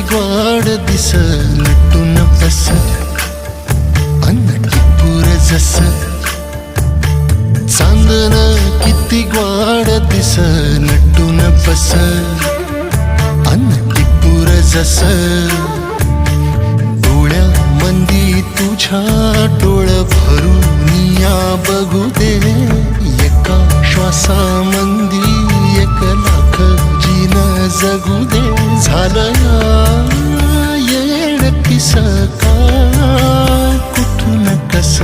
gourd दिस नटून बस अन्न टिपूर जस चांदन किती ग्वाड दिस नटून बस अन्न टिपूर जस डोळ्या मंदी तुझ्या डोळ भरून या बघू दे एका श्वासामंदी 1,00,000 जीन जगू दे झालं येण किस का कुठून कस